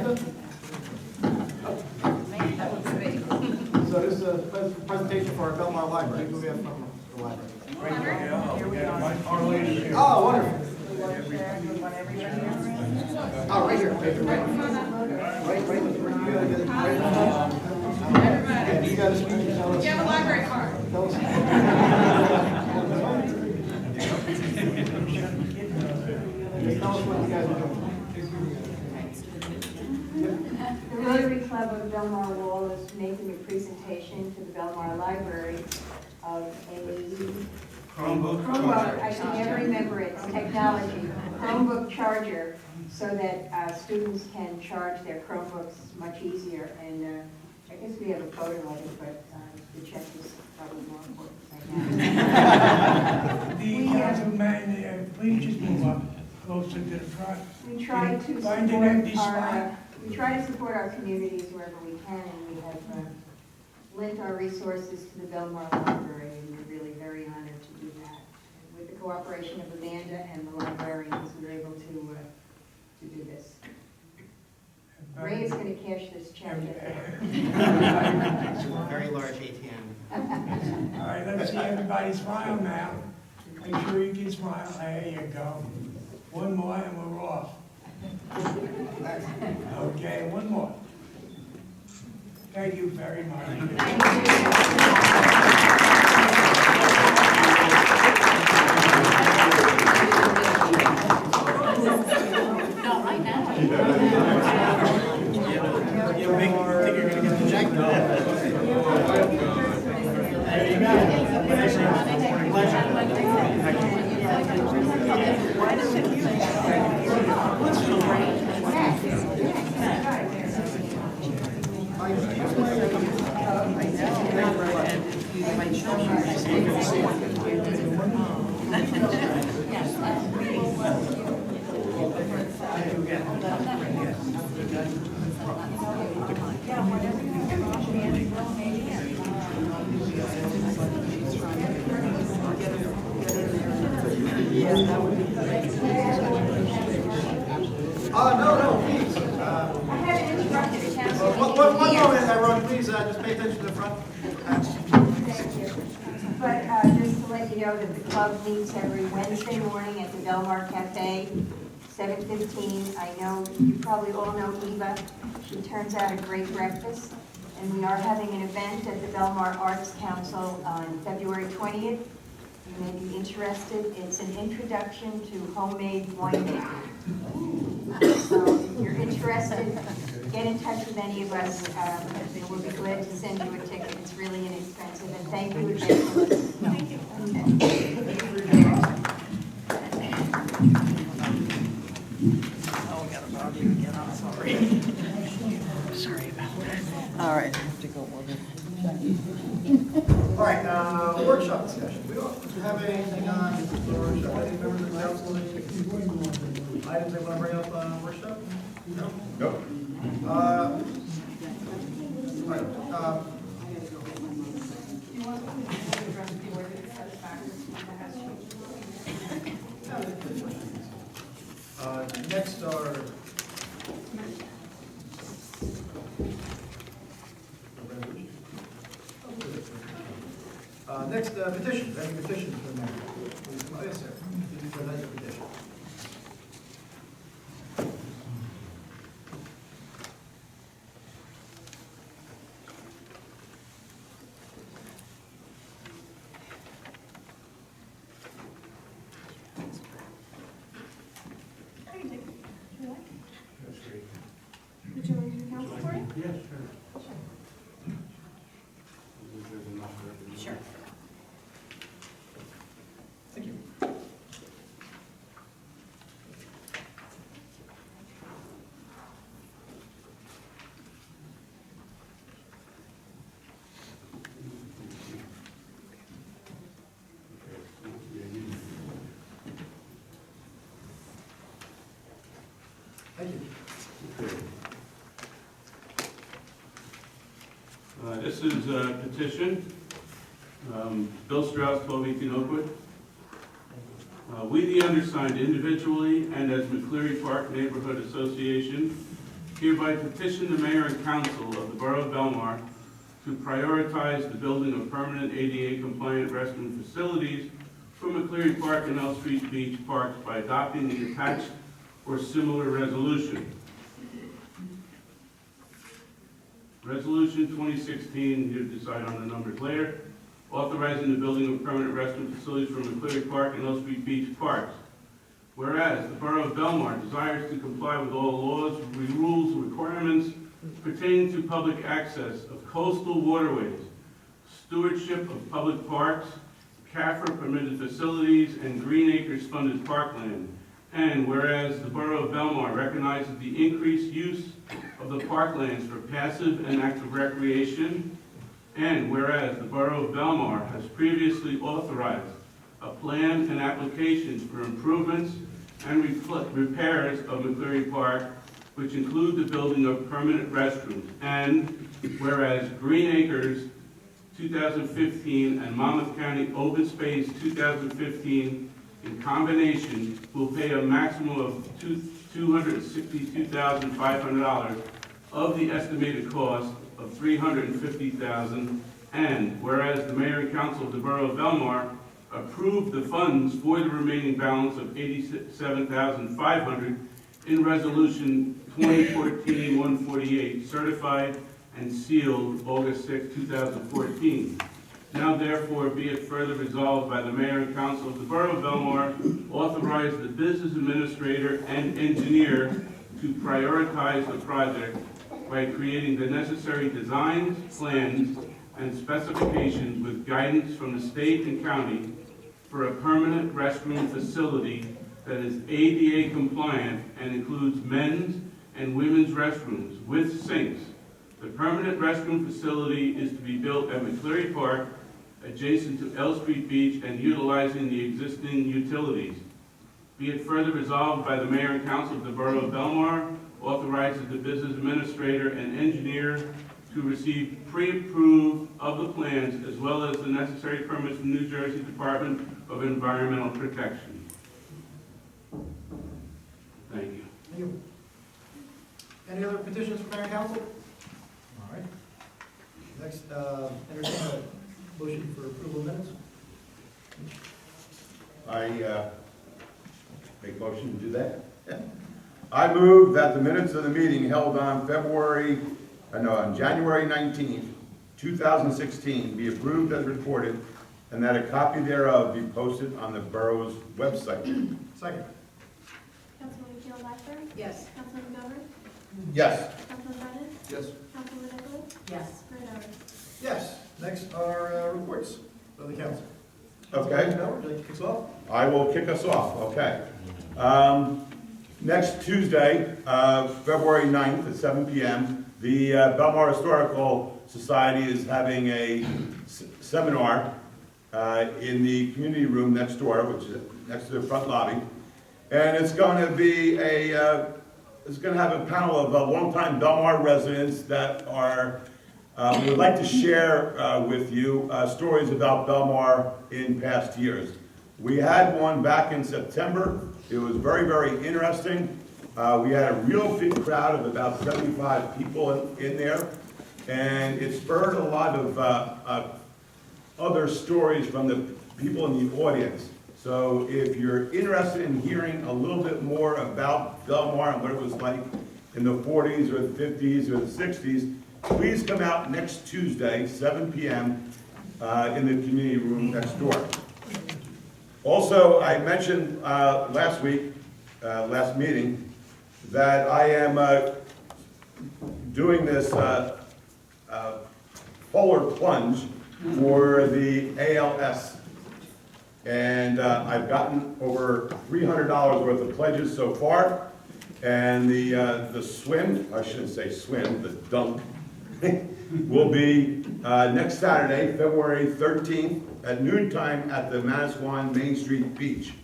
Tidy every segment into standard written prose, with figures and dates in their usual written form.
agenda? So this is a presentation for our Belmar Library. Who we have from the library? Oh, wonderful. Oh, right here. Right. You got a speech to tell us? You have a library card. Tell us. Tell us what you guys are doing. The Rotary Club of Belmar Wall is making a presentation to the Belmar Library of a Chromebook, I can never remember it, it's technology, Chromebook charger, so that students can charge their Chromebooks much easier. And I guess we have a photo of it, but the check is probably more important right now. The councilman, please just move up closer to the front. We try to Find an empty support spot. we try to support our communities wherever we can, and we have lent our resources to the Belmar Library, and we're really very honored to do that. And with the cooperation of Amanda and the librarians, we were able to do this. Ray is going to cash this check. Very large ATM. All right, let's see everybody smile now. Make sure you can smile. There you go. One more and we're off. Okay, one more. Thank you very much. No, right now. You think you're going to get the check? No. There you go. No, please. I had interrupted council. One moment, everyone, please, just pay attention to the front. But just to let you know that the club meets every Wednesday morning at the Belmar Cafe, 7:15. I know you probably all know Eva. She turns out a great breakfast. And we are having an event at the Belmar Arts Council on February 20th. You may be interested. It's an introduction to homemade winemaking. So if you're interested, get in touch with any of us. We'll be glad to send you a ticket. It's really inexpensive. And thank you again for listening. Oh, we got a dog again, I'm sorry. Sorry about that. All right, I have to go over. All right, workshop discussion. We don't have anything on the workshop. Any members of the council, any items they want to bring up on workshop? No? Nope. All right. Next are petitions. Any petitions for the mayor? Oh, yes, sir. Please present your petition. Would you like to counsel for you? Yes, sure. Sure. Thank you. Thank you. This is a petition, Bill Strauss, 1218 Oakwood. We, the undersigned, individually and as McCleary Park Neighborhood Association, hereby petition the mayor and council of the Borough of Belmar to prioritize the building of permanent ADA-compliant restroom facilities for McCleary Park and L Street Beach Parks by adopting the attached or similar resolution. Resolution 2016, you decide on the numbers later, authorizing the building of permanent restroom facilities for McCleary Park and L Street Beach Parks. Whereas the Borough of Belmar desires to comply with all laws, rules, and requirements pertaining to public access of coastal waterways, stewardship of public parks, CAFR permitted facilities, and Green Acres funded parkland. And whereas the Borough of Belmar recognizes the increased use of the parklands for passive and active recreation, and whereas the Borough of Belmar has previously authorized a plan and applications for improvements and repairs of McCleary Park, which include the building of permanent restrooms, and whereas Green Acres 2015 and Monmouth County Open Space 2015 in combination will pay a maximum of $262,500 of the estimated cost of $350,000, and whereas the mayor and council of the Borough of Belmar approved the funds for the remaining balance of $87,500 in Resolution 2014-148, certified and sealed August 6, 2014. Now therefore be it further resolved by the mayor and council of the Borough of Belmar, authorize the business administrator and engineer to prioritize the project by creating the necessary designs, plans, and specifications with guidance from the state and county for a permanent restroom facility that is ADA compliant and includes men's and women's restrooms with sinks. The permanent restroom facility is to be built at McCleary Park, adjacent to L Street Beach and utilizing the existing utilities. Be it further resolved by the mayor and council of the Borough of Belmar, authorizes the business administrator and engineer to receive pre-approve of the plans as well as the necessary permits from New Jersey Department of Environmental Protection. Thank you. Thank you. Any other petitions from mayor and council? All right. Next, entertain a motion for approval of minutes. I make motion to do that. I move that the minutes of the meeting held on January 19th, 2016 be approved as reported, and that a copy thereof be posted on the borough's website. Second. Councilwoman Keeler Blackburn? Yes. Councilman Gover? Yes. Councilman Brennan? Yes. Councilman Nicholas? Yes. Mayor Downing? Yes. Next are reports of the council. Okay. Now, would you like to kick us off? I will kick us off, okay. Next Tuesday, February 9th at 7 p.m., the Belmar Historical Society is having a seminar in the community room next door, which is next to the front lobby. And it's going to be it's going to have a panel of longtime Belmar residents that are we would like to share with you stories about Belmar in past years. We had one back in September. It was very, very interesting. We had a real big crowd of about 75 people in there, and it spurred a lot of other stories from the people in the audience. So if you're interested in hearing a little bit more about Belmar and what it was like in the 40s or the 50s or the 60s, please come out next Tuesday, 7 p.m. In the community room next door. Also, I mentioned last week, last meeting, that I am doing this polar plunge for the ALS. And I've gotten over $300 worth of pledges so far. And the swim, I shouldn't say swim, the dunk, will be next Saturday, February 13th at noontime at the Manasquan Main Street Beach.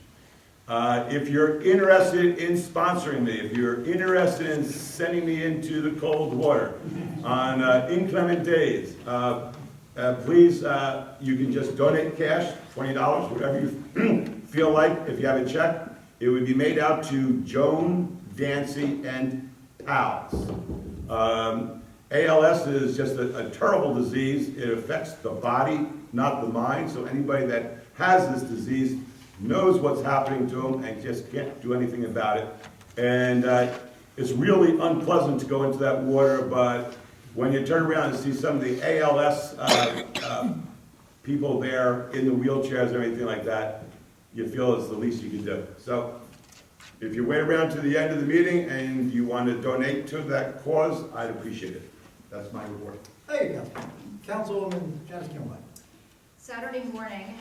If you're interested in sponsoring me, if you're interested in sending me into the cold water on inclement days, please, you can just donate cash, $20, whatever you feel like. If you have a check, it would be made out to Joan, Dancy, and PALS. ALS is just a terrible disease. It affects the body, not the mind. So anybody that has this disease knows what's happening to them and just can't do anything about it. And it's really unpleasant to go into that water, but when you turn around and see some of the ALS people there in the wheelchairs and everything like that, you feel it's the least you can do. So if you wait around to the end of the meeting and you want to donate to that cause, I'd appreciate it. That's my report. There you go. Councilwoman Janice Kimball. Saturday morning,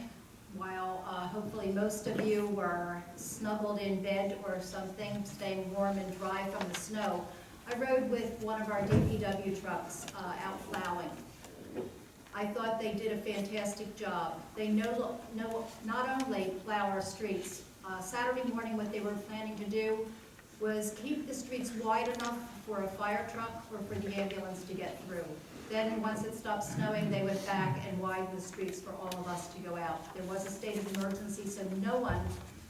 while hopefully most of you were snuggled in bed or something, staying warm and dry from the snow, I rode with one of our DPW trucks out plowing. I thought they did a fantastic job. They not only plow our streets. Saturday morning, what they were planning to do was keep the streets wide enough for a fire truck or for the ambulance to get through. Then, once it stopped snowing, they went back and widened the streets for all of us to go out. There was a state of emergency, so no one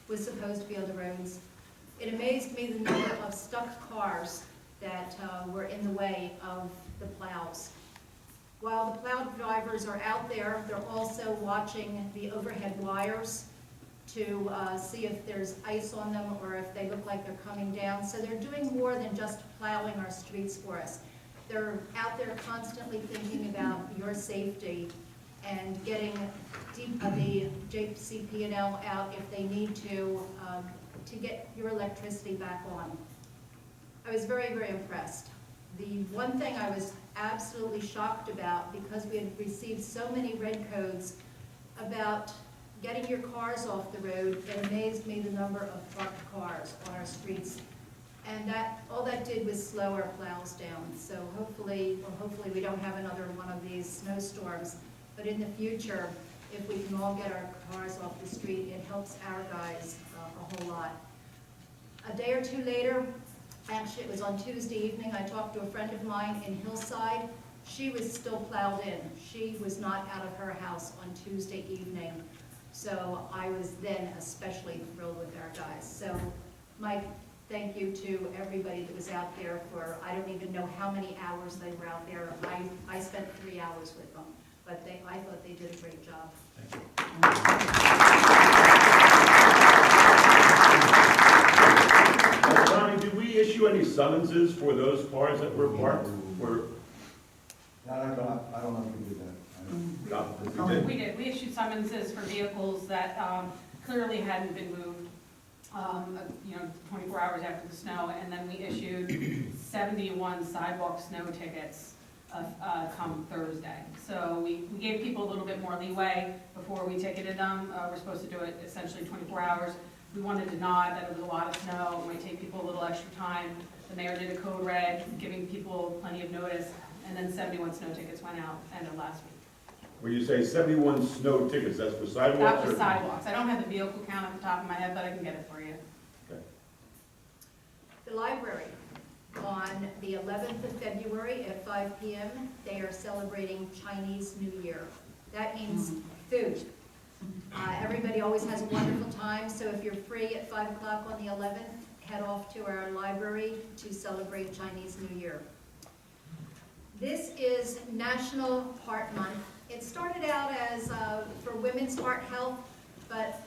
was supposed to be on the roads. It amazed me the number of stuck cars that were in the way of the plows. While the plow drivers are out there, they're also watching the overhead wires to see if there's ice on them or if they look like they're coming down. So they're doing more than just plowing our streets for us. They're out there constantly thinking about your safety and getting the JCP&L out if they need to get your electricity back on. I was very, very impressed. The one thing I was absolutely shocked about, because we had received so many red codes about getting your cars off the road, it amazed me the number of parked cars on our streets. And all that did was slow our plows down. So hopefully we don't have another one of these snowstorms. But in the future, if we can all get our cars off the street, it helps our guys a whole lot. A day or two later, actually it was on Tuesday evening, I talked to a friend of mine in Hillside. She was still plowed in. She was not out of her house on Tuesday evening. So I was then especially thrilled with our guys. So Mike, thank you to everybody that was out there for, I don't even know how many hours they were out there. I spent 3 hours with them, but I thought they did a great job. Tommy, did we issue any summonses for those cars that were parked? I don't know if we did that. No, We did. We issued summonses for vehicles that clearly hadn't been moved, 24 hours after the snow, and then we issued 71 sidewalk snow tickets come Thursday. So we gave people a little bit more leeway before we ticketed them. We're supposed to do it essentially 24 hours. We wanted to nod that it was a lot of snow. It might take people a little extra time. The mayor did a code red, giving people plenty of notice, and then 71 snow tickets went out end of last week. when you say 71 snow tickets, that's for sidewalks? That was or- sidewalks. I don't have the vehicle count at the top of my head, but I can get it for you. The library, on the 11th of February at 5 p.m., they are celebrating Chinese New Year. That means food. Everybody always has a wonderful time, so if you're free at 5 o'clock on the 11th, head off to our library to celebrate Chinese New Year. This is National Heart Month. It started out as for women's heart health, but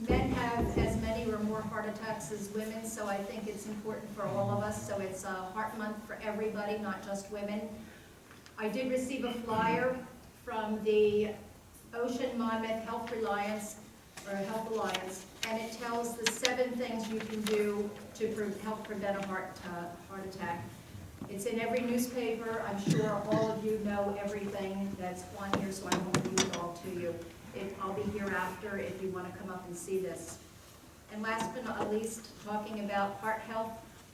men have as many or more heart attacks as women, so I think it's important for all of us. So it's a heart month for everybody, not just women. I did receive a flyer from the Ocean Monmouth Health Alliance, and it tells the 7 things you can do to help prevent a heart attack. It's in every newspaper. I'm sure all of you know everything that's on here, so I won't read it all to you. I'll be here after if you want to come up and see this. And last but not least, talking about heart health,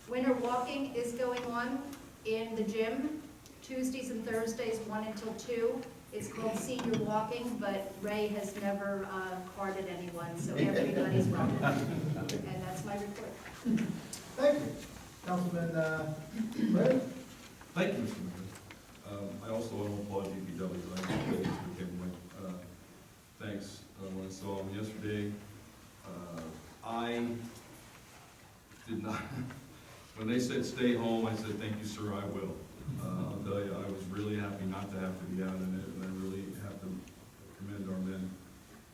winter walking is going on in the gym, Tuesdays and Thursdays, 1 until 2. It's called senior walking, but Ray has never carded anyone, so everybody's welcome. And that's my report. Thank you. Councilman Ray? Thank you, Mr. Mayor. I also want to applaud DPW. I think for giving my thanks when I saw them yesterday. I did not when they said stay home, I said, thank you, sir, I will. I'll tell you, I was really happy not to have to be out in it, and I really have to commend our men.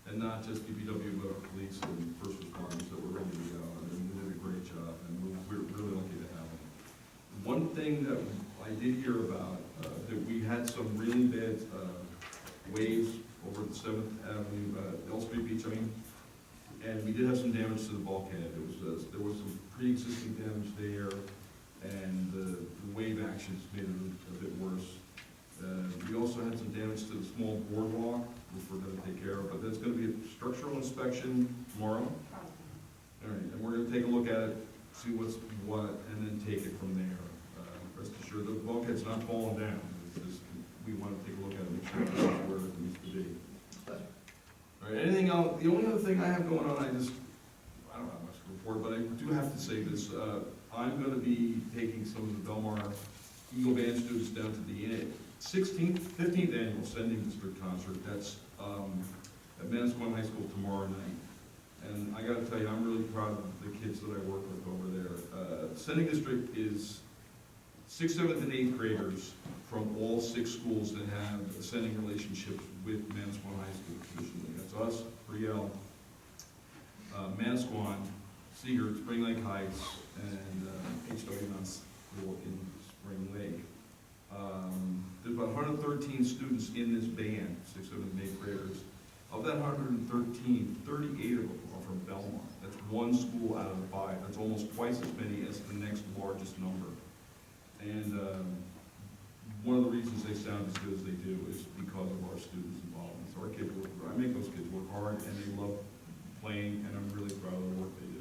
And not just DPW, but our police and first responders that were ready to go. I mean, they did a great job, and we're really lucky to have them. One thing that I did hear about, that we had some really bad waves over at 7th Avenue, L Street Beach, and we did have some damage to the bulkhead. There was some pre-existing damage there, and the wave actions made it a bit worse. We also had some damage to the small boardwalk, which we're gonna take care of, but there's gonna be a structural inspection tomorrow. All right, and we're gonna take a look at it, see what's what, and then take it from there. Rest assured, the bulkhead's not falling down. It's just, we wanna take a look at it, make sure it's where it needs to be. All right, anything else? The only other thing I have going on, I don't have much to report, but I do have to say this. I'm gonna be taking some of the Belmar Eagle Band students down to the 15th annual Sending District Concert. That's at Manasquan High School tomorrow night. And I gotta tell you, I'm really proud of the kids that I work with over there. Sending District is 6th, 7th, and 8th graders from all 6 schools that have sending relationships with Manasquan High School traditionally. That's us, Brielle, Manasquan, Seagirt, Spring Lake Heights, and HW School in Spring Lake. There's about 113 students in this band, 6th, 7th, and 8th graders. Of that 113, 38 of them are from Belmar. That's one school out of the 5. That's almost twice as many as the next largest number. And one of the reasons they sound as good as they do is because of our students' involvement. So our kids work, I make those kids work hard, and they love playing, and I'm really proud of the work they do.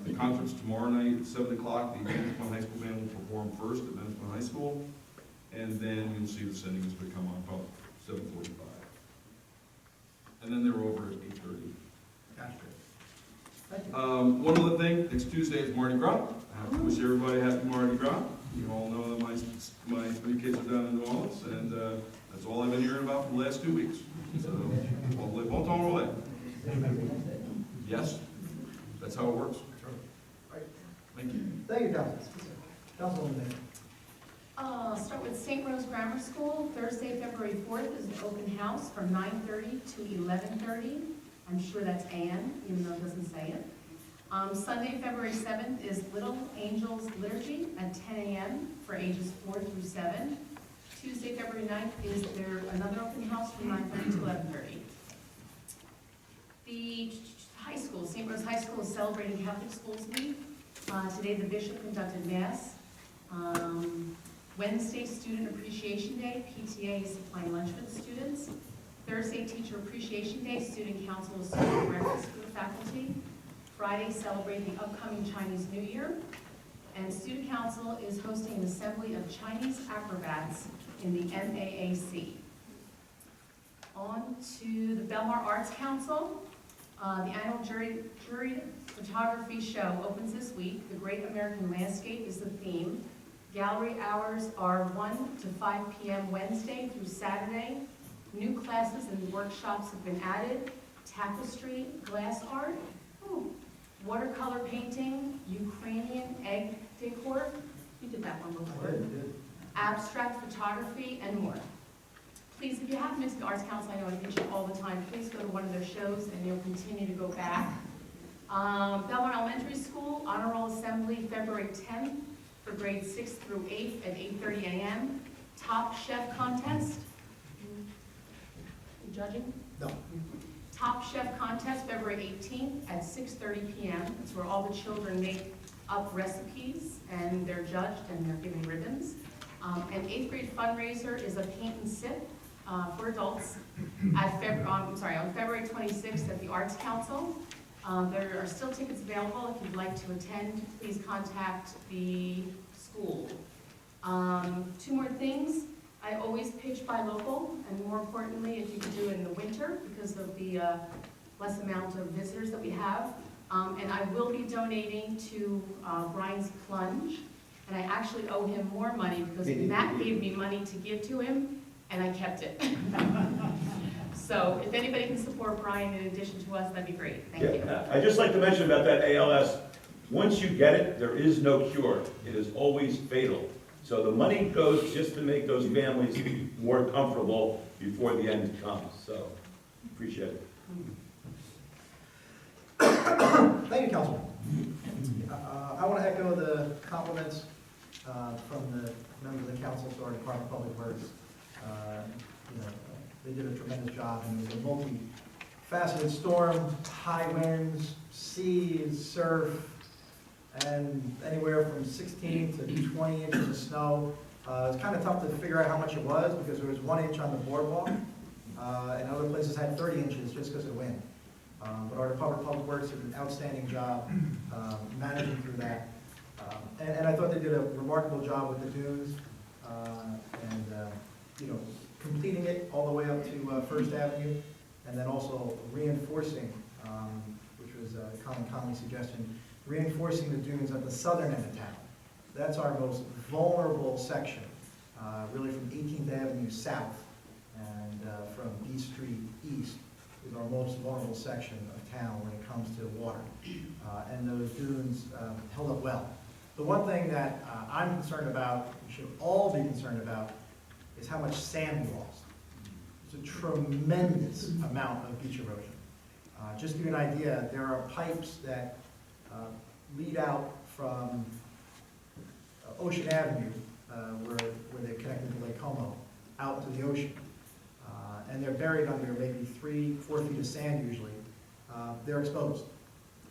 The concert's tomorrow night at 7 o'clock. The Manasquan High School band will perform first at Manasquan High School, and then you'll see the Sending District come on about 7:45. And then they're over at 8:30. Gotcha. Thank you. One other thing, next Tuesday is Mardi Gras. I have to wish everybody happy Mardi Gras. You all know that my 3 kids are down in New Orleans, and that's all I've been hearing about for the last 2 weeks. So, bon temps roulette. Yes, that's how it works. Right. Thank you. Thank you, Councilman. Councilwoman Day. Start with St. Rose Grammar School. Thursday, February 4th is an open house from 9:30 to 11:30. I'm sure that's Ann, even though it doesn't say it. Sunday, February 7th is Little Angels Liturgy at 10 a.m. for ages 4 through 7. Tuesday, February 9th is another open house from 9:30 to 11:30. The high school, St. Rose High School, is celebrating Catholic Schools Week. Today, the bishop conducted mass. Wednesday, Student Appreciation Day. PTA is supplying lunch for the students. Thursday, Teacher Appreciation Day. Student Council is serving breakfast for the faculty. Friday, celebrate the upcoming Chinese New Year. And Student Council is hosting an assembly of Chinese acrobats in the MAAC. On to the Belmar Arts Council. The annual juried photography show opens this week. The Great American Landscape is the theme. Gallery hours are 1 to 5 p.m. Wednesday through Saturday. New classes and workshops have been added. Tapestry, glass art, watercolor painting, Ukrainian egg decor. You did that one before. Abstract photography, and more. Please, if you haven't been to the Arts Council, I know I teach you all the time, please go to one of their shows and you'll continue to go back. Belmar Elementary School, Honor Roll Assembly, February 10th for grades 6 through 8 at 8:30 a.m. Top Chef Contest. You judging? No. Top Chef Contest, February 18th at 6:30 p.m. It's where all the children make up recipes and they're judged and they're given ribbons. An 8th grade fundraiser is a paint and sip for adults at on February 26th at the Arts Council. There are still tickets available. If you'd like to attend, please contact the school. 2 more things. I always pitch by local, and more importantly, if you could do it in the winter because of the less amount of visitors that we have. And I will be donating to Brian's Plunge, and I actually owe him more money because Matt gave me money to give to him, and I kept it. So if anybody can support Brian in addition to us, that'd be great. Thank you. I'd just like to mention about that ALS once you get it, there is no cure. It is always fatal. So the money goes just to make those families more comfortable before the end comes. So, appreciate it. Thank you, Councilman. I want to echo the compliments from the members of the council to our Department of Public Works. They did a tremendous job, and it was a multi-faceted storm, high winds, seas, surf, and anywhere from 16 to 20 inches of snow. It was kind of tough to figure out how much it was because there was 1 inch on the boardwalk, and other places had 30 inches just because of the wind. But our Department of Public Works did an outstanding job managing through that. And I thought they did a remarkable job with the dunes, completing it all the way up to First Avenue, and then also reinforcing, which was Colin Conley's suggestion, reinforcing the dunes at the southern end of town. That's our most vulnerable section, really from 18th Avenue south and from B Street east is our most vulnerable section of town when it comes to water. And those dunes held up well. The one thing that I'm concerned about, we should all be concerned about, is how much sand we lost. It's a tremendous amount of beach erosion. Just to give you an idea, there are pipes that lead out from Ocean Avenue, where they're connected to Lake Como, out to the ocean. And they're buried under maybe 3-4 feet of sand usually. They're exposed.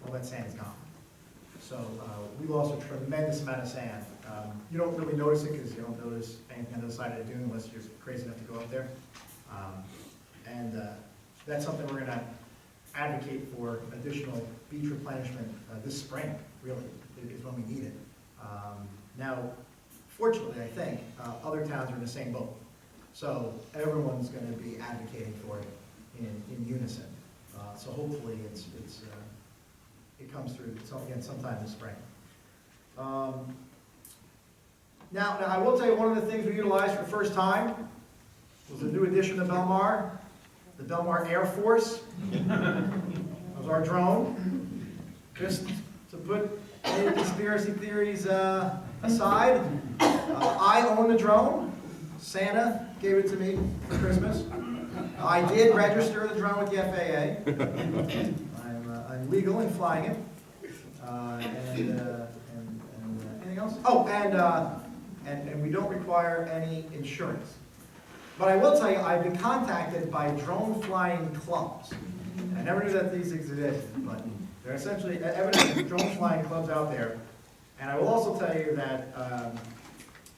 All that sand is gone. So we lost a tremendous amount of sand. You don't really notice it because you don't notice anything on the other side of the dune unless you're crazy enough to go up there. That's something we're going to advocate for additional beach replenishment this spring, really, is when we need it. Now, fortunately, I think, other towns are in the same boat. So everyone's going to be advocating for it in unison. So hopefully it comes through again sometime this spring. Now I will tell you one of the things we utilized for the first time was a new addition to Belmar, the Belmar Air Force. That was our drone. Just to put any conspiracy theories aside, I own the drone. Santa gave it to me for Christmas. I did register the drone with the FAA. I'm legal in flying it. And anything else? Oh, and we don't require any insurance. But I will tell you, I've been contacted by drone flying clubs. I never knew that these existed, but there are essentially evidently drone flying clubs out there. And I will also tell you that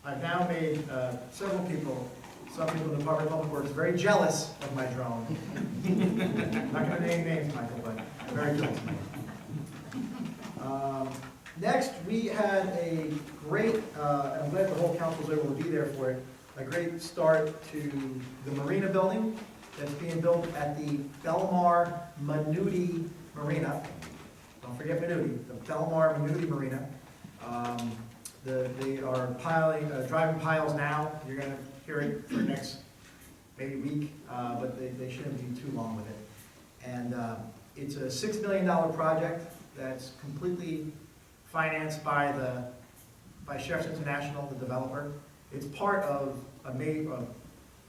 I've now made several people, some people in the Department of Public Works, very jealous of my drone. I'm not going to name names, Michael, but I'm very jealous. Next, we had a great, and I'm glad the whole council was able to be there for it, a great start to the Marina building that's being built at the Belmar Manuti Marina. Don't forget Manuti, the Belmar Manuti Marina. They are driving piles now. You're going to hear it for the next maybe week, but they shouldn't be too long with it. And it's a $6 million project that's completely financed by Chefs International, the developer. It's part of a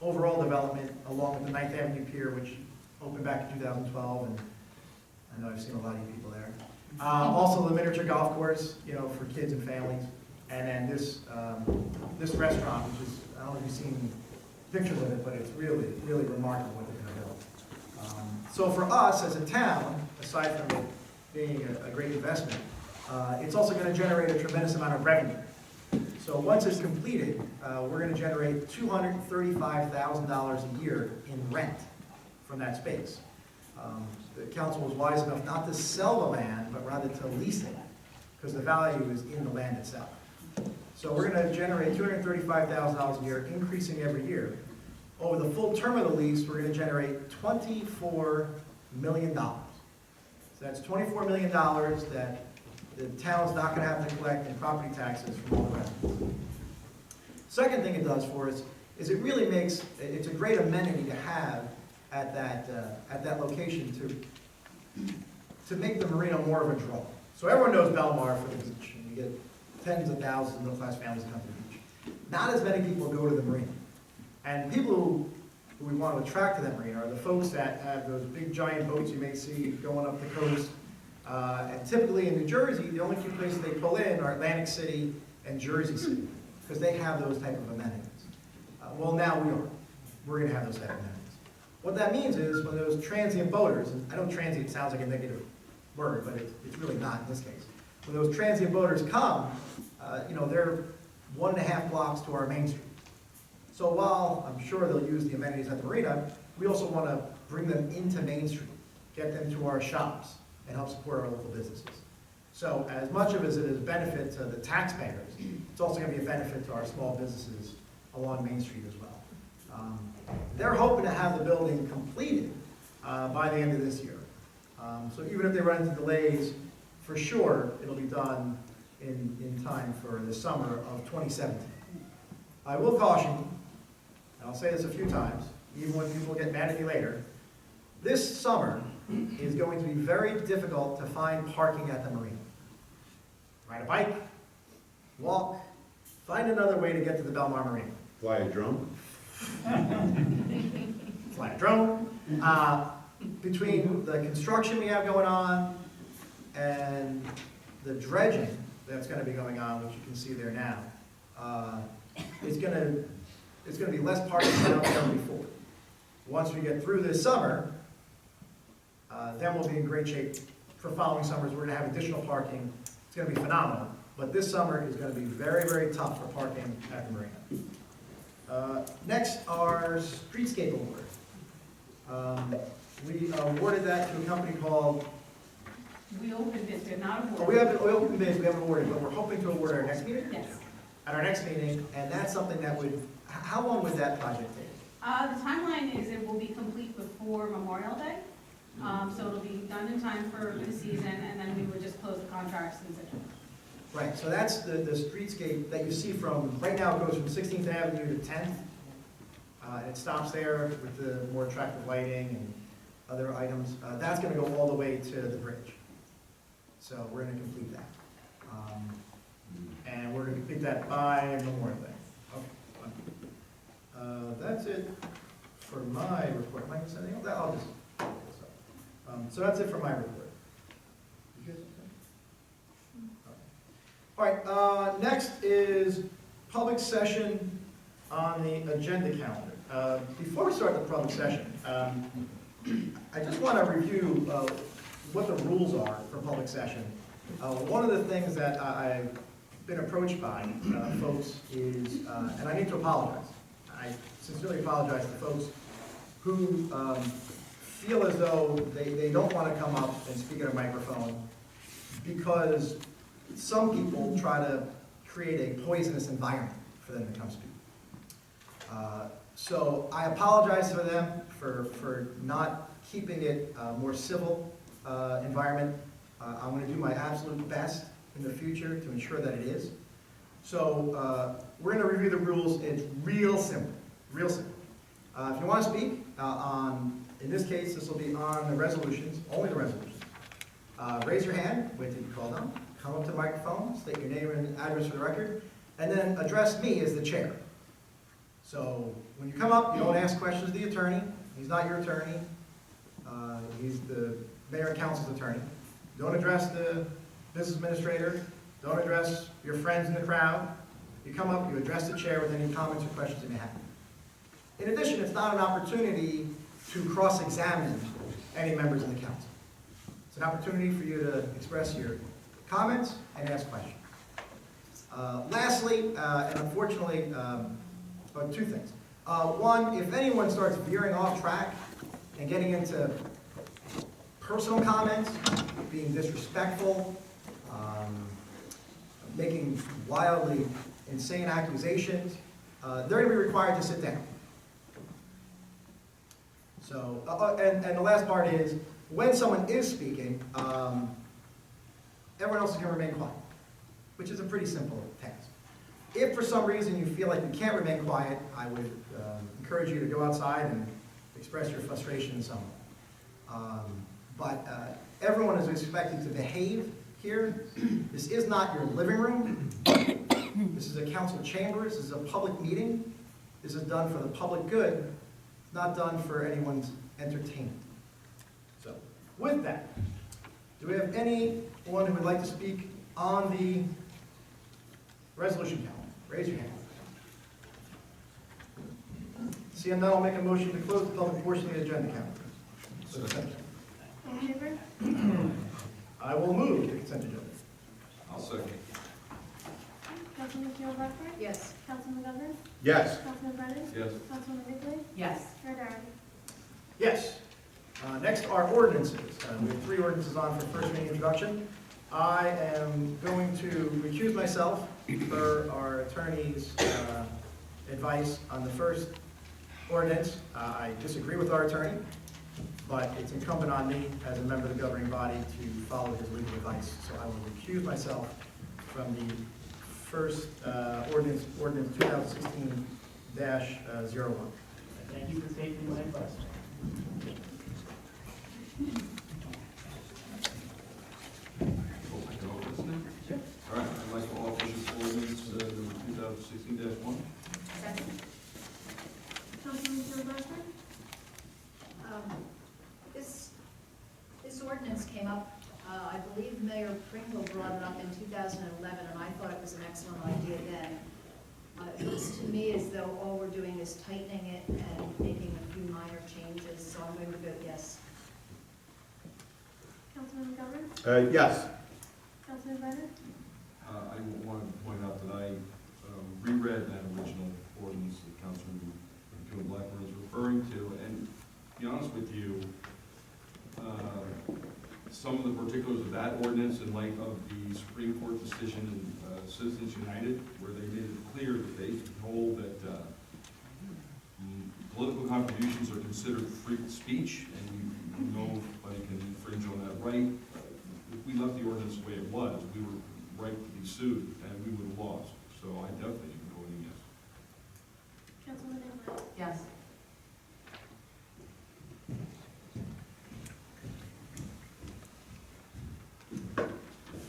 overall development along with the 9th Avenue Pier, which opened back in 2012, and I know I've seen a lot of you people there. Also the miniature golf course, for kids and families. And then this restaurant, which is, I don't know if you've seen pictures of it, but it's really, really remarkable what they're going to build. So for us as a town, aside from it being a great investment, it's also going to generate a tremendous amount of revenue. So once it's completed, we're going to generate $235,000 a year in rent from that space. The council was wise enough not to sell the land, but rather to lease it, because the value is in the land itself. So we're going to generate $235,000 a year, increasing every year. Over the full term of the lease, we're going to generate $24 million. So that's $24 million that the town's not going to have to collect in property taxes from all the residents. Second thing it does for us is it really makes, it's a great amenity to have at that location to make the marina more of a draw. So everyone knows Belmar for the beach, and you get tens of thousands of middle-class families that come to the beach. Not as many people go to the marina. And people who we want to attract to that marina are the folks that have those big giant boats you may see going up the coast. And typically in New Jersey, the only two places they pull in are Atlantic City and Jersey City, because they have those type of amenities. Well, now we are. We're going to have those type of amenities. What that means is when those transient boaters, and I know transient sounds like a negative word, but it's really not in this case. When those transient boaters come, they're 1.5 blocks to our main street. So while I'm sure they'll use the amenities at the marina, we also want to bring them into Main Street, get them to our shops, and help support our local businesses. So as much of it is a benefit to the taxpayers, it's also going to be a benefit to our small businesses along Main Street as well. They're hoping to have the building completed by the end of this year. So even if they run into delays, for sure it'll be done in time for the summer of 2017. I will caution you, and I'll say this a few times, even when people get mad at me later, this summer is going to be very difficult to find parking at the marina. Ride a bike, walk, find another way to get to the Belmar Marina. Fly a drone? Fly a drone. Between the construction we have going on and the dredging that's going to be going on, which you can see there now, it's going to be less parking than out there before. Once we get through this summer, then we'll be in great shape for following summers. We're going to have additional parking. It's going to be phenomenal. But this summer is going to be very, very tough for parking at the marina. Next, our streetscape award. We awarded that to a company called... We opened it, did not award. Oh, we opened bids, we haven't awarded, but we're hoping to award our next meeting? Yes. At our next meeting, and that's something that would, how long would that project take? The timeline is it will be complete before Memorial Day. So it'll be done in time for the season, and then we would just close the contracts in September. Right, so that's the streetscape that you see from, right now it goes from 16th Avenue to 10th. And it stops there with the more attractive lighting and other items. That's going to go all the way to the bridge. So we're going to complete that. And we're going to complete that by Memorial Day. Okay. That's it for my report. Am I missing anything else? I'll just... so that's it for my report. You guys okay? All right, next is public session on the agenda calendar. Before we start the public session, I just want to review what the rules are for public session. One of the things that I've been approached by folks is, and I need to apologize. I sincerely apologize to folks who feel as though they don't want to come up and speak at a microphone because some people try to create a poisonous environment for them to come speak. So I apologize for them for not keeping it a more civil environment. I'm going to do my absolute best in the future to ensure that it is. So we're going to review the rules. It's real simple, real simple. If you want to speak in this case, this will be on the resolutions, only the resolutions. Raise your hand, wait till you're called on, come up to the microphone, state your name and address for the record, and then address me as the chair. So when you come up, you don't ask questions of the attorney. He's not your attorney. He's the mayor and council's attorney. Don't address the business administrator. Don't address your friends in the crowd. You come up, you address the chair with any comments or questions you may have. In addition, it's not an opportunity to cross-examine any members of the council. It's an opportunity for you to express your comments and ask questions. Lastly, and unfortunately, two things. One, if anyone starts veering off track and getting into personal comments, being disrespectful, making wildly insane accusations, they're going to be required to sit down. So, and the last part is, when someone is speaking, everyone else is going to remain quiet, which is a pretty simple task. If for some reason you feel like you can't remain quiet, I would encourage you to go outside and express your frustration in some way. But everyone is expected to behave here. This is not your living room. This is a council chamber. This is a public meeting. This is done for the public good, not done for anyone's entertainment. So, with that, do we have anyone who would like to speak on the resolution calendar? Raise your hand. Seeing none, I'll make a motion to close the public portion of the agenda calendar. All in favor? I will move the consent agenda. I'll second. Councilman Keeler Blackburn? Yes. Councilman McGovern? Yes. Councilman Brennan? Yes. Councilman Nicolay? Yes. Mayor Doherty? Yes. Next are ordinances. We have 3 ordinances on for first reading introduction. I am going to recuse myself per our attorney's advice on the first ordinance. I disagree with our attorney, but it's incumbent on me as a member of the governing body to follow his legal advice. So I will recuse myself from the first ordinance 2016-01. Thank you for taking my advice. I can open this now? Sure. All right, I'd like to offer this ordinance number 2016-1. Second. Councilman Keeler Blackburn? This ordinance came up, I believe Mayor Pringle brought it up in 2011, and I thought it was an excellent idea then. It looks to me as though all we're doing is tightening it and making a few minor changes, so I'm going to vote yes. Councilman McGovern? Yes. Councilman Brennan? I want to point out that I reread that original ordinance that Councilman Blackburn is referring to, and to be honest with you, some of the particulars of that ordinance in light of the Supreme Court decision in Citizens United, where they made it clear that they hold that political contributions are considered free speech, and nobody can infringe on that right. If we left the ordinance the way it was, we were right to be sued, and we would have lost. So I definitely am voting yes. Councilman Nicolay? Yes.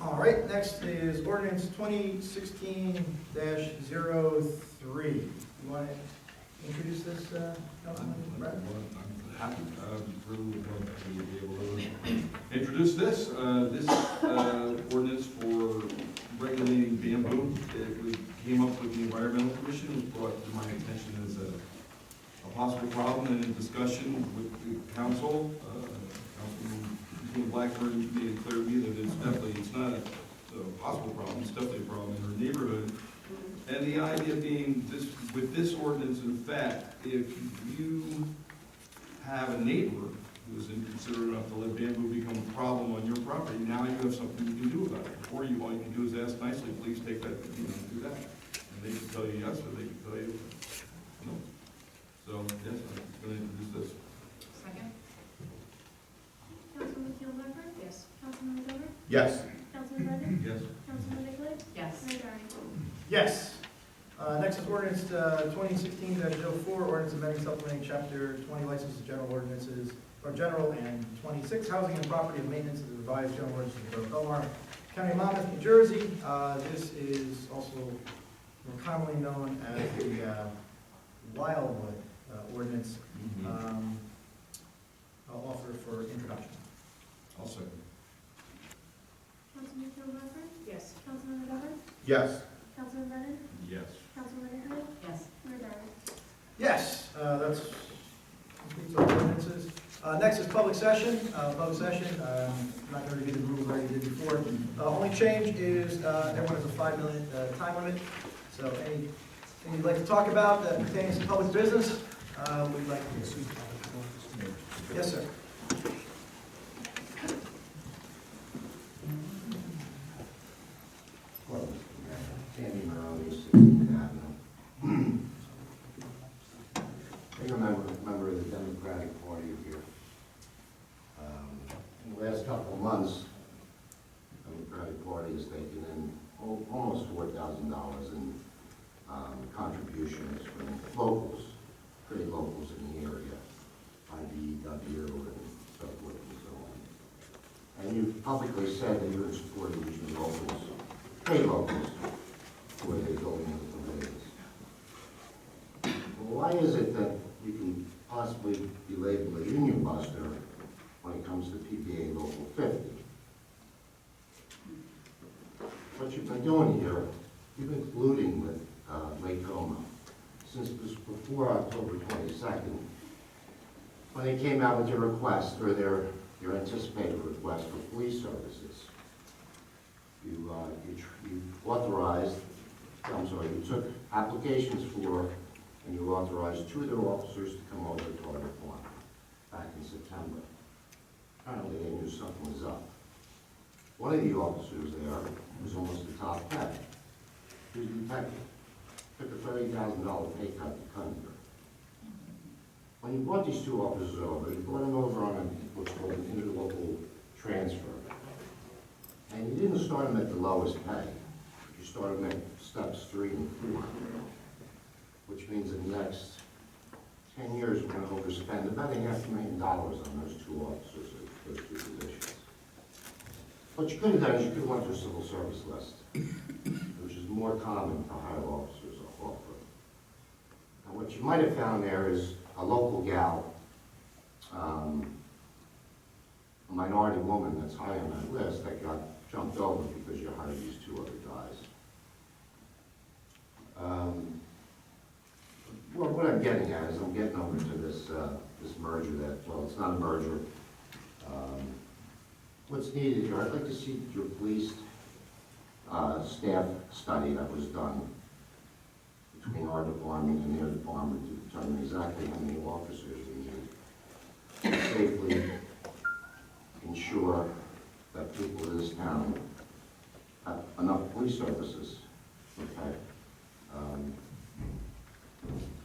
All right, next is ordinance 2016-03. You want to introduce this, Councilman Brett? I'm happy, really would love to be able to introduce this. This ordinance for regulating bamboo, came up with the Environmental Commission, was brought to my attention as a possible problem and in discussion with the council. Councilman Blackburn made it clear to me that it's not a possible problem, it's definitely a problem in her neighborhood. And the idea being, with this ordinance, in fact, if you have a neighbor who is inconsiderate enough to let bamboo become a problem on your property, now you have something you can do about it. Or all you can do is ask nicely, please take that, do that. And they can tell you yes, or they can tell you no. So, yes, I'm going to introduce this. Second? Councilman Keeler Blackburn? Yes. Councilman McGovern? Yes. Councilman Brennan? Yes. Councilman Nicolay? Yes. Mayor Doherty? Yes. Next is ordinance 2016-04, ordinance amending supplementing chapter 20 licenses general ordinances, or general, and 26 housing and property and maintenance of the revised general ordinances of the Belmar, County of Monmouth, New Jersey. This is also more commonly known as the Wildwood ordinance. I'll offer for introduction. I'll second. Councilman Keeler Blackburn? Yes. Councilman McGovern? Yes. Councilman Brennan? Yes. Councilman Nicolay? Yes. Mayor Doherty? Yes, that's completes all ordinances. Next is public session. Public session, not going to read the rules I already did before. Only change is everyone has a 5-minute time limit. So anything you'd like to talk about that pertains to public business, we'd like to. Yes, sir. Sandy Maroney, 16th Avenue. I'm a member of the Democratic Party here. In the last couple of months, the Democratic Party has taken in almost $4,000 in contributions from locals, pretty locals in the area, IBEW and so forth and so on. And you've publicly said that you were supporting regional locals, state locals, who are they building the pavilions. Well, why is it that you can possibly be labeled a union buster when it comes to PPA Local 50? What you've been doing here, you've been colluding with Lake Como since before October 22nd, when they came out with their request, or their anticipated request for police services. You authorized, you took applications for, and you authorized 2 of their officers to come over to Target Farm back in September. Apparently they knew something was up. One of the officers there was almost the top pay. He was a detective. Took a $30,000 pay cut to come here. When you brought these 2 officers over, you brought them over on what's called an interlocal transfer. And you didn't start them at the lowest pay. You started them at steps 3 and 4, which means in the next 10 years, we're going to overspend about $500,000 on those 2 officers, those 2 positions. What you could have done is you could have went to a civil service list, which is more common for higher officers offer. Now, what you might have found there is a local gal, a minority woman that's high on that list that got jumped over because you hired these 2 other guys. Well, what I'm getting at is I'm getting over to this merger that, well, it's not a merger. What's needed here, I'd like to see your police staff study that was done between our department and their department to determine exactly how many officers we need to safely ensure that people in this town have enough police services. Okay.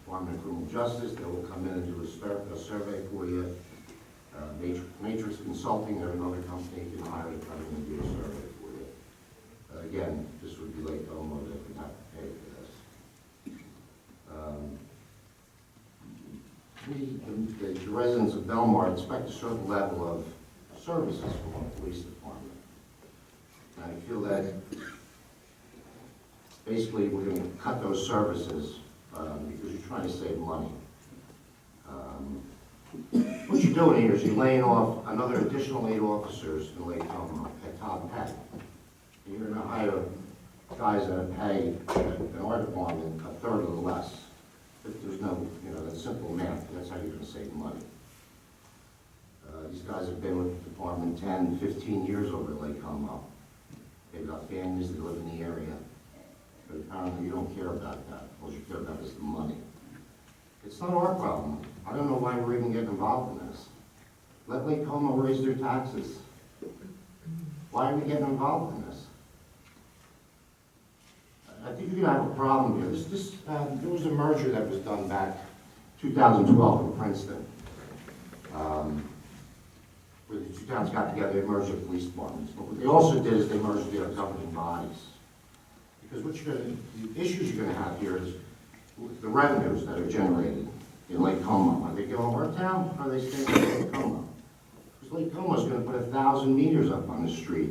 Department of Criminal Justice, they will come in and do a survey for you. Matrix Consulting, they're another company you can hire to come in and do a survey for you. Again, this would be Lake Como that would have to pay for this. The residents of Belmar expect a certain level of services from our police department. And I feel that basically we're going to cut those services because you're trying to save money. What you're doing here is you're laying off another additional 8 officers in Lake Como at top pay. And you're going to hire guys that pay in our department a third or less. If there's no, that's simple math. That's how you're going to save money. These guys have been with the department 10, 15 years over at Lake Como. They've got families that live in the area. But apparently you don't care about that. All you care about is the money. It's not our problem. I don't know why we're even getting involved in this. Let Lake Como raise their taxes. Why are we getting involved in this? I think you're going to have a problem here. There was a merger that was done back 2012 in Princeton, where the 2 towns got together, they merged the police departments. But what they also did is they merged their governing bodies. Because the issues you're going to have here is the revenues that are generated in Lake Como. Are they going to our town, or are they staying in Lake Como? Because Lake Como is going to put 1,000 meters up on the street.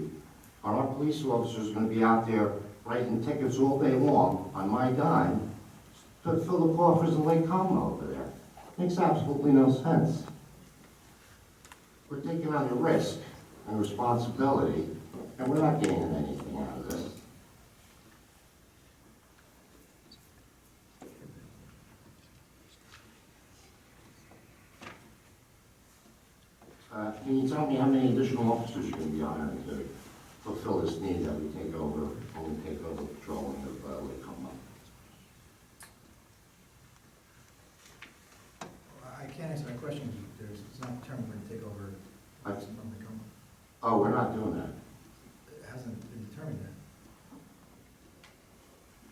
Our police officers are going to be out there writing tickets all day long on my dime to fill the coffers in Lake Como over there. Makes absolutely no sense. We're taking on the risk and responsibility, and we're not gaining anything out of this. Can you tell me how many additional officers you're going to be hiring to fulfill this need that we take over when we take over patrolling of Lake Como? I can't answer that question. It's not determined we're going to take over from Lake Como. Oh, we're not doing that. It hasn't been determined yet.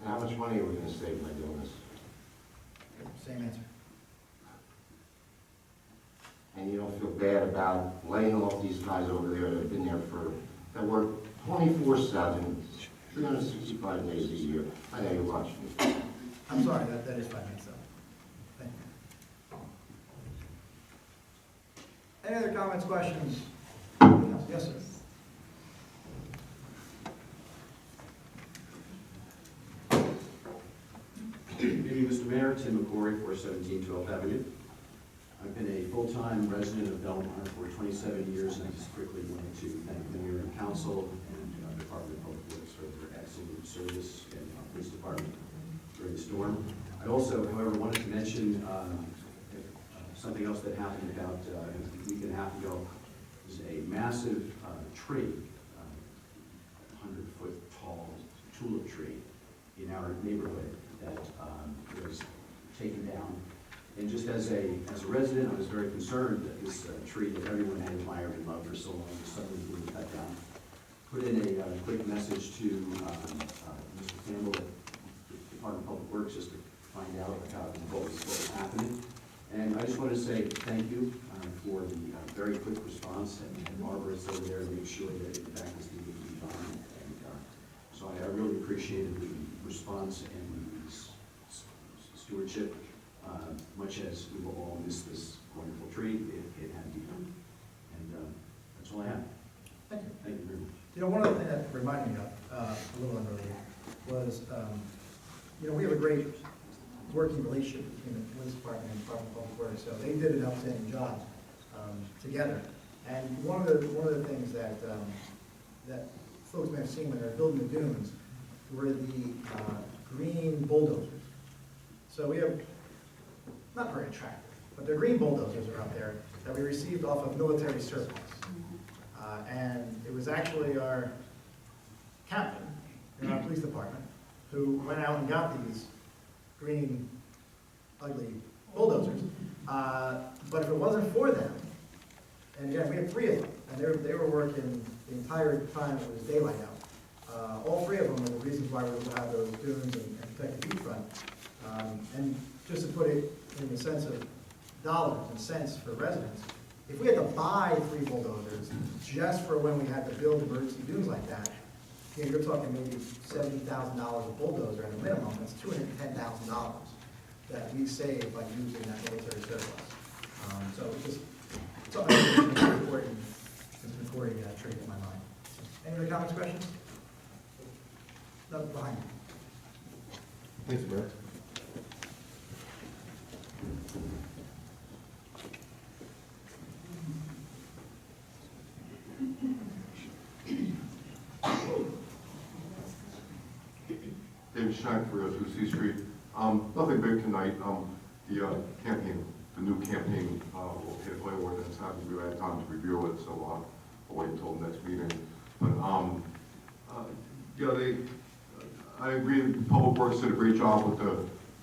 And how much money are we going to save by doing this? Same answer. And you don't feel bad about laying off these guys over there that have been there that work 24/7, 365 days a year. I know you're watching me. I'm sorry, that is 5 minutes up. Thank you. Any other comments, questions? Yes, sir. Tim McCory, 417 12th Avenue. I've been a full-time resident of Belmar for 27 years, and I just quickly wanted to thank the mayor and council and Department of Public Works for their excellent service and police department during the storm. I also, however, wanted to mention something else that happened about a week and a half ago. Is a massive tree, 100-foot tall tulip tree in our neighborhood that was taken down. And just as a resident, I was very concerned that this tree that everyone had admired and loved for so long was suddenly being cut down. Put in a quick message to Mr. Campbell at the Department of Public Works just to find out about what was happening. And I just wanted to say thank you for the very quick response, and Barbara is over there to make sure that in fact this needed to be done. And so I really appreciated the response and the stewardship, much as we will all miss this wonderful tree if it had to be done. And that's all I have. Thank you. Thank you very much. You know, one other thing that reminded me of, a little unrelated, was, you know, we have a great working relationship between the police department and the Department of Public Works, so they did an outstanding job together. And one of the things that that folks may have seen when they're building the dunes were the green bulldozers. So we have, not very attractive, but they're green bulldozers are out there that we received off of military surplus. And it was actually our captain in our police department who went out and got these green, ugly bulldozers. But if it wasn't for them, and again, we had 3 of them, and they were working the entire time it was daylight out. All 3 of them were the reasons why we were able to have those dunes and protect the beachfront. And just to put it in the sense of dollars and cents for residents, if we had to buy 3 bulldozers just for when we had to build emergency dunes like that, you know, you're talking maybe $70,000 a bulldozer at a minimum. That's $210,000 that we saved by using that military surplus. So it's just something that's important. It's an important trait in my mind. Any other comments, questions? No, behind you. Thanks, Mayor. David Schein, 302 C Street. Nothing big tonight. The campaign, the new campaign pay-to-play ordinance, haven't really had time to review it, so I'll wait until the next meeting. But yeah, I agree that Public Works did a great job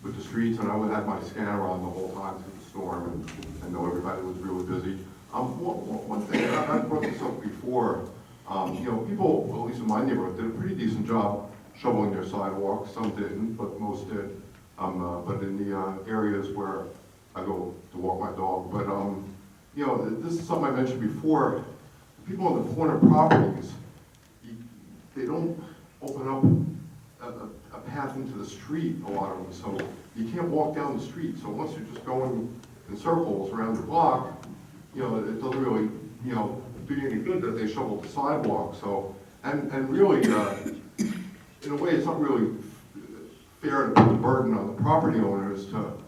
with the streets, and I would have my scanner on the whole time through the storm, and know everybody was really busy. One thing, I've brought this up before, you know, people, at least in my neighborhood, did a pretty decent job shoveling their sidewalks. Some didn't, but most did. But in the areas where I go to walk my dog. But, you know, this is something I mentioned before. People on the corner properties, they don't open up a path into the street, a lot of them. So you can't walk down the street. So once you're just going in circles around your block, you know, it doesn't really, you know, do you any good that they shovel the sidewalk. So, and really, in a way, it's not really fair to put the burden on the property owners to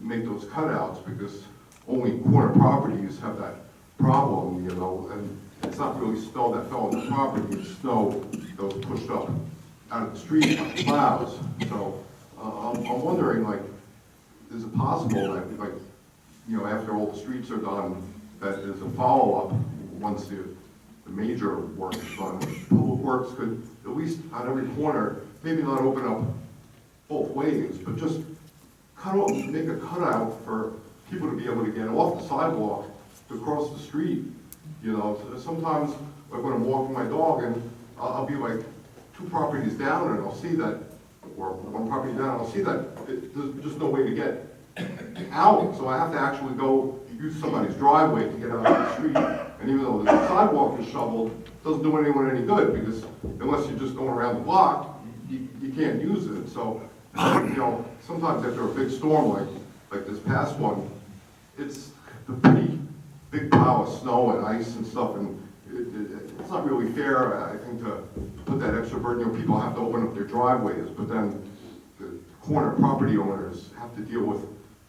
make those cutouts, because only corner properties have that problem, you know, and it's not really snow that fell on the property, it's snow that was pushed up out of the street by plows. So I'm wondering, like, is it possible that, like, you know, after all the streets are done, that there's a follow-up once the major work is done? Public Works could, at least on every corner, maybe not open up both ways, but just make a cutout for people to be able to get off the sidewalk to cross the street. You know, sometimes, like when I'm walking my dog, and I'll be like 2 properties down, and I'll see that, or 1 property down, I'll see that there's just no way to get out, so I have to actually go use somebody's driveway to get out of the street. And even though the sidewalk is shoveled, it doesn't do anyone any good, because unless you're just going around the block, you can't use it. So, you know, sometimes after a big storm like this past one, it's a pretty big pile of snow and ice and stuff, and it's not really fair, I think, to put that extra burden. You know, people have to open up their driveways, but then the corner property owners have to deal with,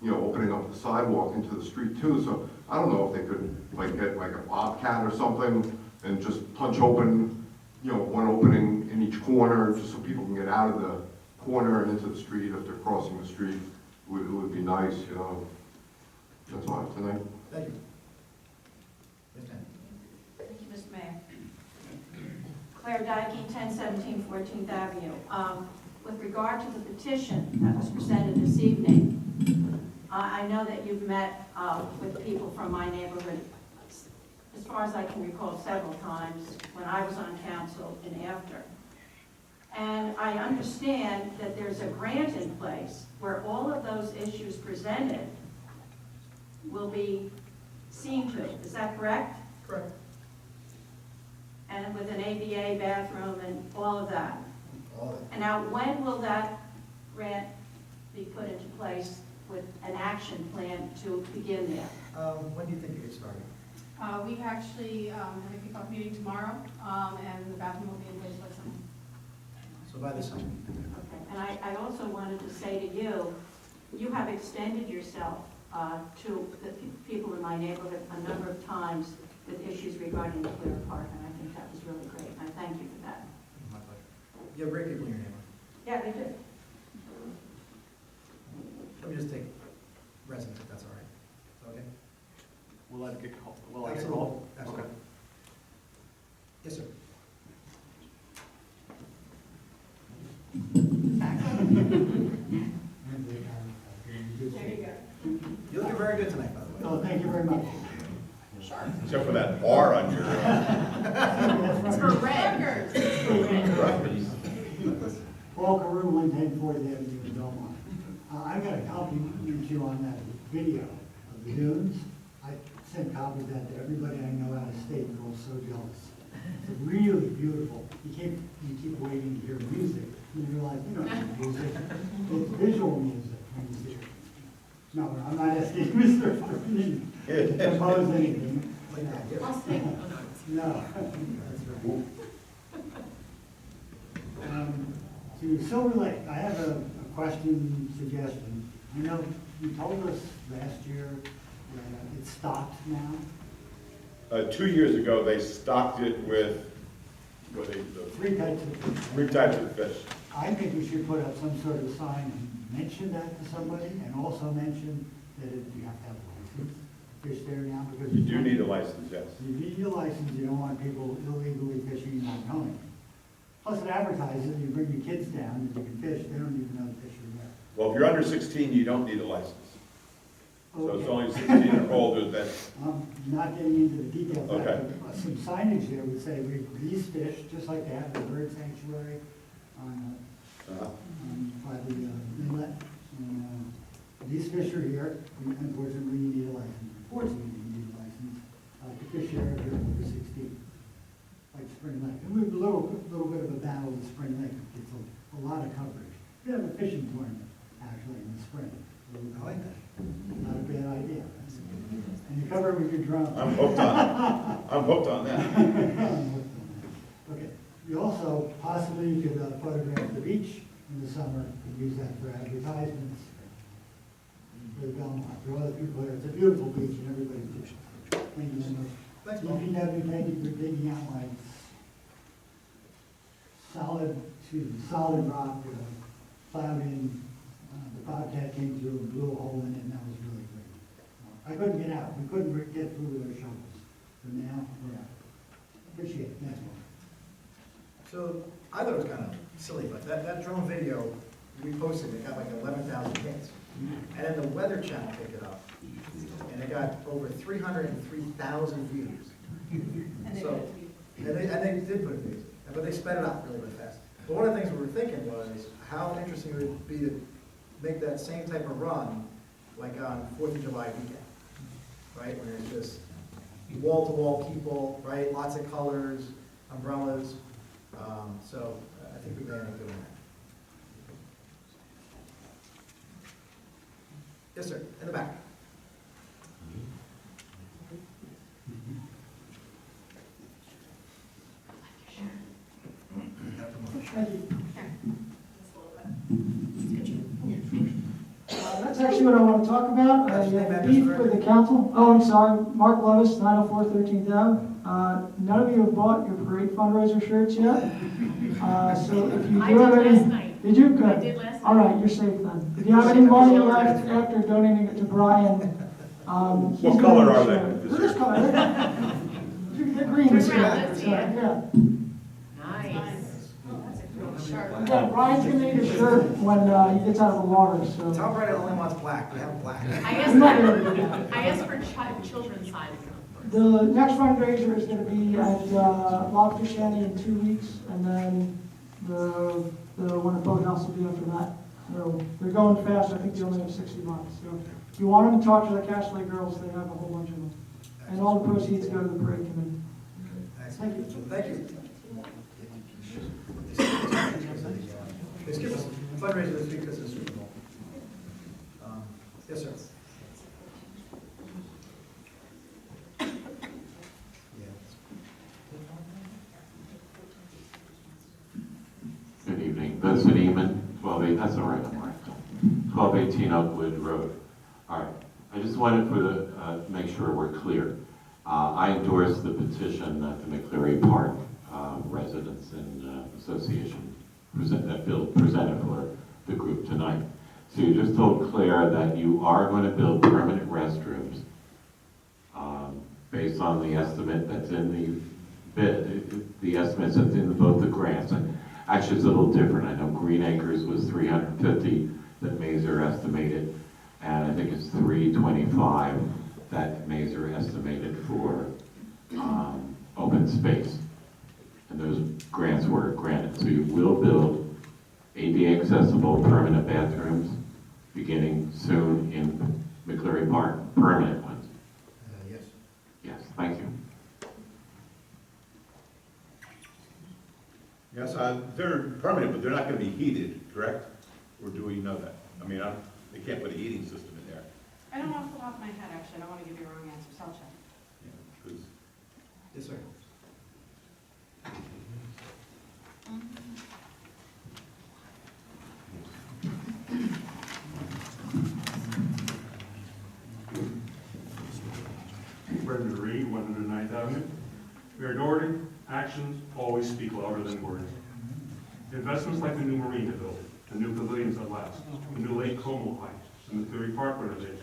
you know, opening up the sidewalk into the street too. So I don't know if they could like get like a bobcat or something and just punch open, you know, one opening in each corner, just so people can get out of the corner and into the street if they're crossing the street. It would be nice, you know. That's all I have tonight. Thank you. Ms. Tan. Thank you, Mr. Mayor. Claire Dyke, 1017 14th Avenue. With regard to the petition that was presented this evening, I know that you've met with people from my neighborhood, as far as I can recall, several times when I was on council and after. And I understand that there's a grant in place where all of those issues presented will be seen to. Is that correct? Correct. And with an ADA bathroom and all of that. All of it. And now, when will that grant be put into place with an action plan to begin there? When do you think it gets started? We actually have a kickoff meeting tomorrow, and the bathroom will be in place by summer. So by the summer. Okay. And I also wanted to say to you, you have extended yourself to the people in my neighborhood a number of times with issues regarding the Clear Park, and I think that was really great. And I thank you for that. My pleasure. You have great people in your neighborhood. Yeah, they did. Let me just take residence, if that's all right. Okay? Will I get called? Will I get Absolutely. called? Absolutely. Okay. Yes, sir. There you go. You're looking very good tonight, by the way. Oh, thank you very much. Except for that bar on your, It's for red. Paul Carew, 110 4th Avenue in Belmar. I'm going to compliment you on that video of the dunes. I sent copies of that to everybody I know out of state, and they're all so jealous. It's really beautiful. You keep waiting to hear music. You realize you don't have music. It's visual music when you see it. No, I'm not asking Mr. Hartman to compose anything. I'll sing. No, that's right. To Silver Lake, I have a question, suggestion. I know you told us last year that it's stocked now. 2 years ago, they stocked it with, Three types of fish. 3 types of fish. I think we should put up some sort of sign and mention that to somebody, and also mention that you have to have a license to fish there now, because You do need a license, yes. you need your license, you don't want people illegally fishing and not knowing. Plus it advertises, you bring your kids down and you can fish, they don't even know the fish are there. Well, if you're under 16, you don't need a license. So it's Okay. only 16 or older that, I'm not getting into the details of Okay. that, but some signage there would say, these fish, just like they have the bird sanctuary on, by the inlet. And, these fish are here, and unfortunately, you need a license. Unfortunately, you need a license to fish there if you're over 16, like Spring Lake. And we have a little bit of a battle with Spring Lake, it gets a lot of coverage. We have a fishing tournament, actually, in the spring. I like that. Not a bad idea. And you cover it with your drone. I'm hooked on it. I'm hooked on that. Okay, you also, possibly you could photograph the beach in the summer, and use that for advertisements. For the Belmar, for other people there, it's a beautiful beach and everybody fishes. Thank you so much. Thanks, Paul. DPW, thank you for digging out my solid rock, plowed in, the bobcat came through and blew a hole in it, and that was really great. I couldn't get out, we couldn't get through with our shovels, but now, we're out. Appreciate it, next one. So I thought it was kind of silly, but that drone video we posted, it got like 11,000 hits. And then the Weather Channel picked it up, and it got over 303,000 views. So, and they did put it in, but they sped it up really, really fast. But one of the things we were thinking was how interesting it would be to make that same type of run like on 4th of July weekend, right? Where it's just wall-to-wall people, right? Lots of colors, umbrellas. So I think we may end up doing that. Yes, sir, in the back. Thank you. Just a little bit. Let's get you. that's actually what I want to talk about. I beef with the council. Oh, I'm sorry, Mark Levis, 904 13th Ave. None of you have bought your parade fundraiser shirts yet. So if you I do did have any, last night. did you? Good. I did last All right, you're safe then. If you have any money left after donating it to Brian, What color are they? They're this color. They're green this year. So, yeah. Nice. Oh, that's a great shirt. Yeah, Brian's gonna need a shirt when he gets out of the water. So. Tom Brady only wants black, we have black. I asked for children's size. The next fundraiser is going to be at Lobster Shanty in 2 weeks, and then the one at Boathouse will be after that. So they're going fast. I think they only have 60 months. So if you want them to talk to the Castley girls, they have a whole bunch of them. And all the proceeds go to the parade committee. Thank you. Thank you. Let's give us a fundraiser this week because of the Super Bowl. Yes, sir. Good evening. Vincent Eman, 12, that's all right, I'm right. 1218 Oakwood Road. All right. I just wanted to make sure we're clear. I endorse the petition that the McCleary Park Residents and Association presented for the group tonight. So you just told Claire that you are going to build permanent restrooms based on the estimate that's in the bid, the estimates that's in both the grants. And actually, it's a little different. I know Green Acres was 350 that Mazer estimated, and I think it's 325 that Mazer estimated for open space. And those grants were granted. So you will build ADA accessible permanent bathrooms beginning soon in McCleary Park, permanent ones. Yes. Yes, thank you. Yes, they're permanent, but they're not going to be heated, correct? Or do we know that? I mean, they can't put a heating system in there. I don't know off the top of my head, actually. I don't want to give you a wrong answer, so I'll check. Yeah, 'cause Yes, sir. Brendan Reed, 109th Avenue. Mayor Doherty, actions always speak louder than words. Investments like the new marina building, the new pavilions at last, the new Lake Como height, and the Theory Park renovations,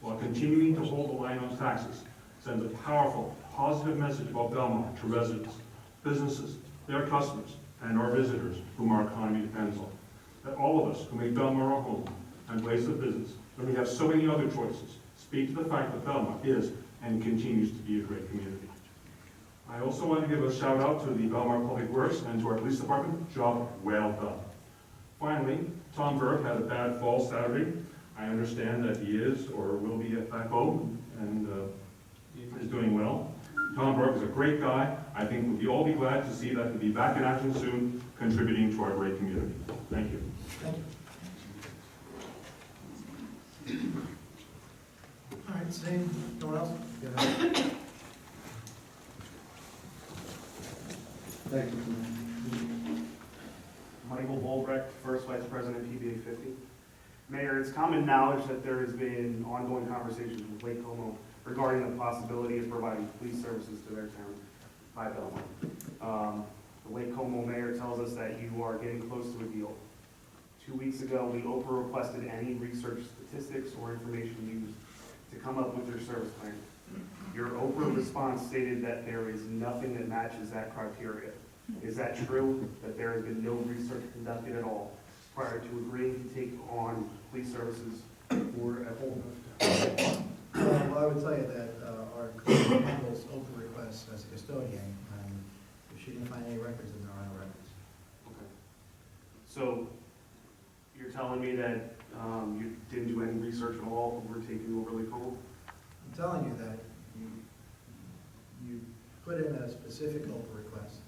while continuing to hold the line on taxes, sends a powerful, positive message about Belmar to residents, businesses, their customers, and our visitors whom our economy depends on. That all of us who make Belmar our home and place of business, when we have so many other choices, speak to the fact that Belmar is and continues to be a great community. I also want to give a shout out to the Belmar Public Works and to our police department. Job well done. Finally, Tom Burke had a bad fall Saturday. I understand that he is or will be back home and is doing well. Tom Burke is a great guy. I think we'll all be glad to see that he'll be back in action soon, contributing to our great community. Thank you. Thank you. All right, Zane, no one else? Yeah. Thank you. Michael Volbrecht, First Vice President, PBA 50. Mayor, it's common knowledge that there has been ongoing conversations with Lake Como regarding the possibility of providing police services to their town by Belmar. The Lake Como mayor tells us that you are getting close to a deal. 2 weeks ago, we Oprah requested any research statistics or information used to come up with your service plan. Your Oprah response stated that there is nothing that matches that criteria. Is that true, that there has been no research conducted at all prior to agreeing to take on police services for a whole? Well, I would tell you that our clerk handles open requests as a custodian, and if she didn't find any records, then there are no records. Okay. So you're telling me that you didn't do any research at all over taking over Lake Como? I'm telling you that you put in a specific open request.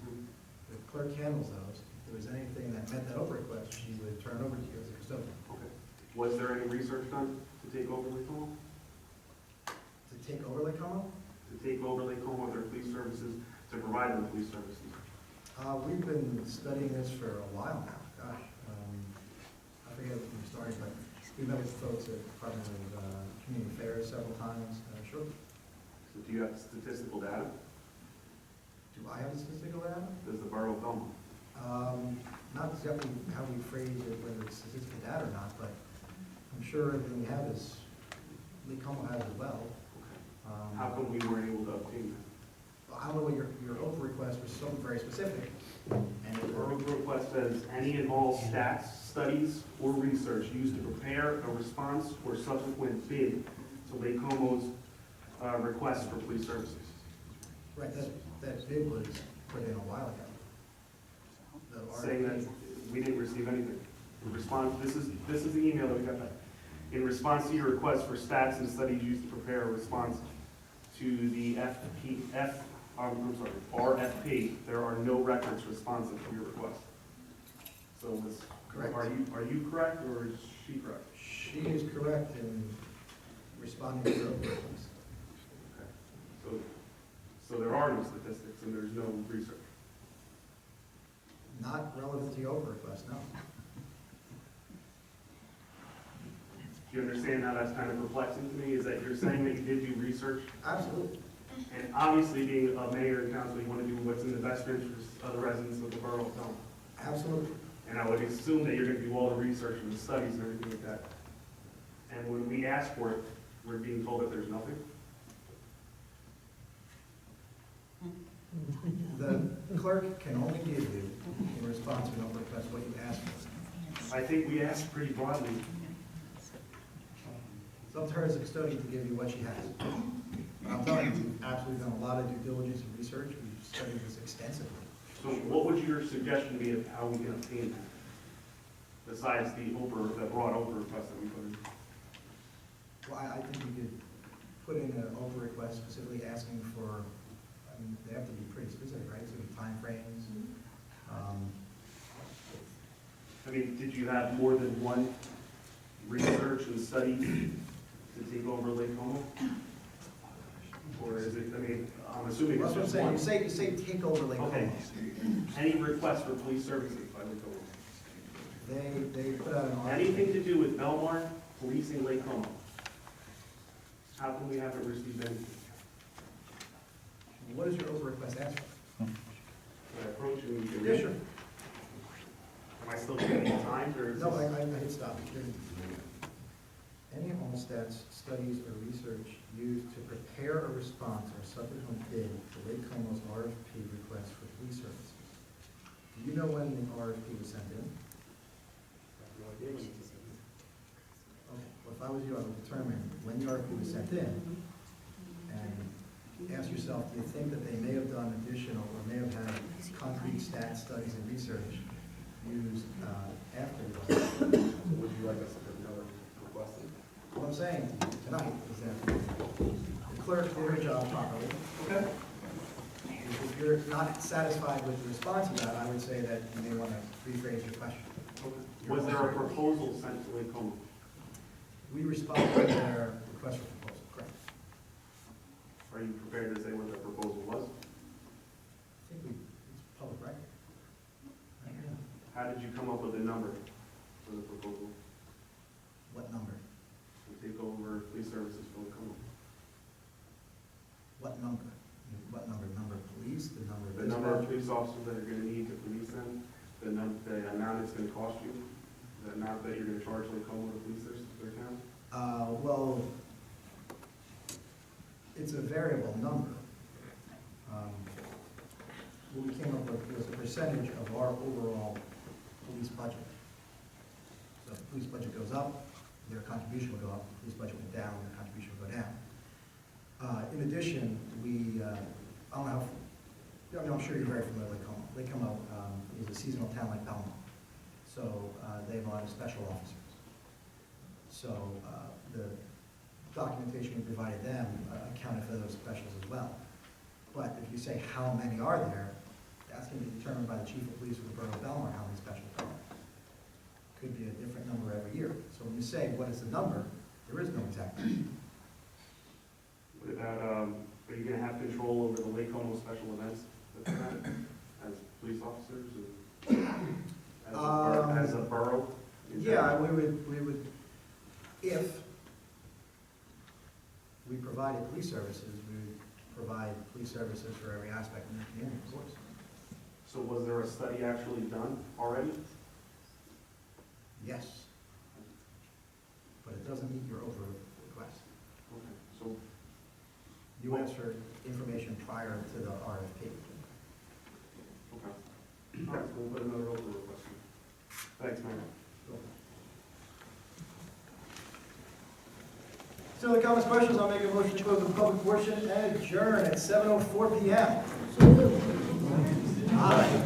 The clerk handles those. If there was anything that met that open request, she would turn it over to you as a custodian. Okay. Was there any research done to take over Lake Como? To take over Lake Como? To take over Lake Como, their police services, to provide them police services? We've been studying this for a while now. Gosh, I forget when we started, but We met with folks at Department of Community Affairs several times. Sure. So do you have statistical data? Do I have the statistical data? Does the borough of Belmar? Not exactly how we phrase it, whether it's statistical data or not, but I'm sure everything we have is, Lee Como has as well. How come we weren't able to obtain that? I don't know what your open request was, something very specific. And The borough request says, any and all stats, studies, or research used to prepare a response or subsequent bid to Lake Como's request for police services. right, that bid was put in a while ago. The Saying that RFP. we didn't receive anything. In response, this is the email that we got back. In response to your request for stats and studies used to prepare a response to the RFP, there are no records responsive to your request. So was, Correct. are you correct or is she correct? She is correct in responding to your open request. Okay. So there are no statistics and there's no research. Not relevant to your open request, no. Do you understand how that's kind of perplexing to me? Is that you're saying that you did do research? Absolutely. And obviously, being a mayor and council, you want to do what's in the best interest of the residents of the borough of Belmar. Absolutely. And I would assume that you're going to do all the research and the studies and everything like that. And when we ask for it, we're being told that there's nothing. The clerk can only give you, in response to an open request, what you asked for. I think we asked pretty broadly. It's up to her as a custodian to give you what she has. But I'm telling you, we've absolutely done a lot of due diligence and research. We've studied this extensively. So what would your suggestion be of how we can obtain that? Besides the broad Oprah request that we put in? Well, I think you could put in an open request specifically asking for, I mean, they have to be pretty specific, right? So timeframes. I mean, did you have more than one research and study to take over Lake Como? Or is it, I mean, I'm assuming it's That's what I'm just saying. one. You say take over Lake Okay. Como. Any request for police services by Lake Como? They put out an RFP. Anything to do with Belmar policing Lake Como? How come we haven't received anything? What does your open request ask for? Can I approach and you can Yeah, read? sure. Am I still giving you time or is No, this? I hit stop. Any and all stats, studies, or research used to prepare a response or subsequent bid to Lake Como's RFP request for police services. Do you know when the RFP was sent in? Okay, well, if I was you, I would determine when the RFP was sent in and ask yourself, do you think that they may have done additional or may have had concrete stats, studies, and research used after the RFP? Would you like us to put another request in? What I'm saying tonight is that the clerk did her job properly. Okay. If you're not satisfied with the response to that, I would say that you may want to rephrase your question. Was there a proposal sent to Lake Como? We responded to their request for proposal, correct? Are you prepared to say what the proposal was? I think it's public record. How did you come up with a number for the proposal What number? to take over police services for Lake Como? What number? What number? Number of police, the number of The number of dispatchers? police officers that are gonna need to police them, the amount it's gonna cost you, the amount that you're gonna charge Lake Como to police their town? Well, it's a variable number. What we came up with was a percentage of our overall police budget. So if the police budget goes up, their contribution will go up. If the police budget went down, their contribution will go down. In addition, we, I don't know how, I mean, I'm sure you're very familiar with Lake Como. Lake Como is a seasonal town like Belmar. So they have a lot of special officers. So the documentation we provided them accounted for those specials as well. But if you say how many are there, that's going to be determined by the chief of police of the borough of Belmar, how many specials are. Could be a different number every year. So when you say what is the number, there is no exact number. What about, are you gonna have control over the Lake Como special events that they have as police officers and as a borough? Is Yeah, that- we would if we provided police services, we would provide police services for every aspect in the community, of course. So was there a study actually done already? Yes. But it doesn't meet your over request. Okay, so, You asked for information prior to the RFP. okay. All right, so we'll put another over request in. Thanks, Mayor. So the comments, questions, I'll make a motion to close the public portion and adjourn at 7:04 PM. Aye.